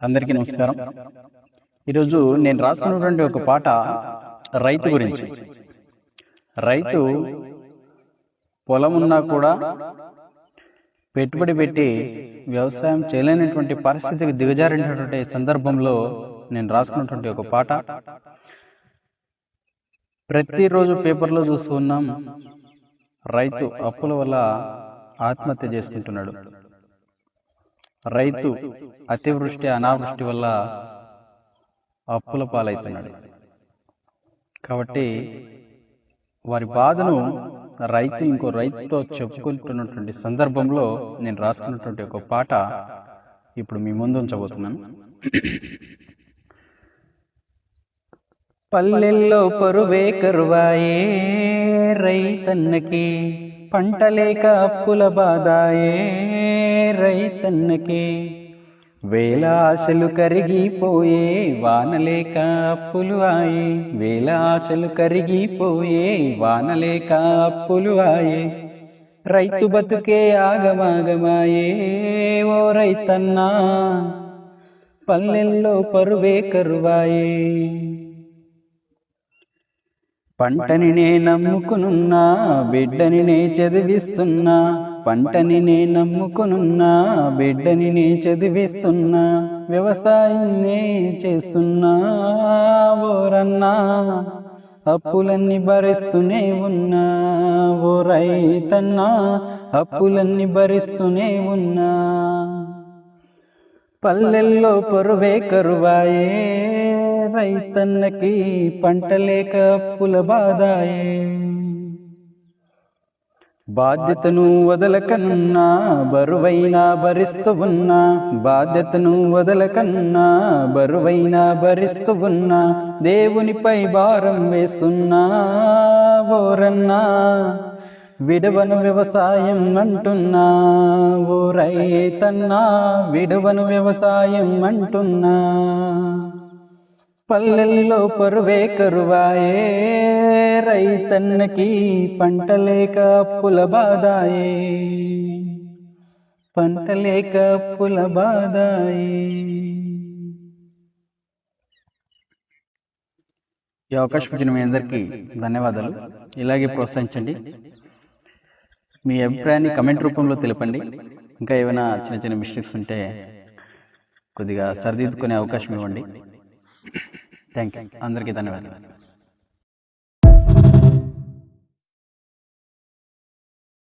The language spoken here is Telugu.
అందరికీ నమస్కారం. ఈరోజు నేను రాసుకున్నటువంటి ఒక పాట రైతు గురించి. రైతు పొలం ఉన్నా కూడా పెట్టుబడి పెట్టి వ్యవసాయం చేయలేనటువంటి పరిస్థితికి దిగజారినటువంటి సందర్భంలో నేను రాసుకున్నటువంటి ఒక పాట. ప్రతిరోజు పేపర్లో చూస్తూ ఉన్నాం, రైతు అప్పుల వల్ల ఆత్మహత్య చేసుకుంటున్నాడు. రైతు అతివృష్టి అనావృష్టి వల్ల అప్పుల పాలవుతున్నాడు. కాబట్టి వారి బాధను రైతు ఇంకో రైతుతో చెప్పుకుంటున్నటువంటి సందర్భంలో నేను రాసుకున్నటువంటి ఒక పాట ఇప్పుడు మీ ముందు ఉంచబోతున్నాను. పల్లెల్లో పరువే కరువాయే, రైతన్నకి పంట లేక అప్పుల బాధాయే, రైతన్నకి వేల ఆశలు కరిగిపోయే, వానలేక అప్పులు ఆయే, వేల ఆశలు కరిగిపోయే, వానలేక అప్పులు ఆయే, రైతు బతుకే ఆగమాగమాయే. ఓ రైతన్నా పల్లెల్లో పరువే కరువాయే. పంటని నే నమ్ముకునున్నా, బిడ్డని నే చదివిస్తున్నా, పంటని నే నమ్ముకునున్నా, బిడ్డని నే చదివిస్తున్నా, వ్యవసాయం నే చేస్తున్నా ఓరన్నా, అప్పులన్నీ భరిస్తూనే ఉన్నా ఓ రైతన్నా, అప్పులన్నీ భరిస్తూనే ఉన్నా. పల్లెల్లో పరువే కరువాయే, రైతన్నకి పంట లేక అప్పుల బాధాయే. బాధ్యతను వదలకన్నా బరువైనా భరిస్తూ ఉన్నా, బాధ్యతను వదలకన్నా బరువైనా భరిస్తూ ఉన్నా, దేవునిపై భారం వేస్తున్నా ఓరన్నా, విడవను వ్యవసాయం అంటున్నా ఓ రైతన్నా, విడవను వ్యవసాయం అంటున్నా. పల్లెల్లో పరువే కరువాయే, రైతన్నకి పంట లేక అప్పుల బాధాయే, పంట లేక అప్పుల బాధాయే. ఈ అవకాశం ఇచ్చిన మీ అందరికీ ధన్యవాదాలు. ఇలాగే ప్రోత్సహించండి. మీ అభిప్రాయాన్ని కమెంట్ రూపంలో తెలపండి. ఇంకా ఏమైనా చిన్న చిన్న మిస్టేక్స్ ఉంటే కొద్దిగా సరిదిద్దుకునే అవకాశం ఇవ్వండి. Thank you. అందరికీ ధన్యవాదాలు.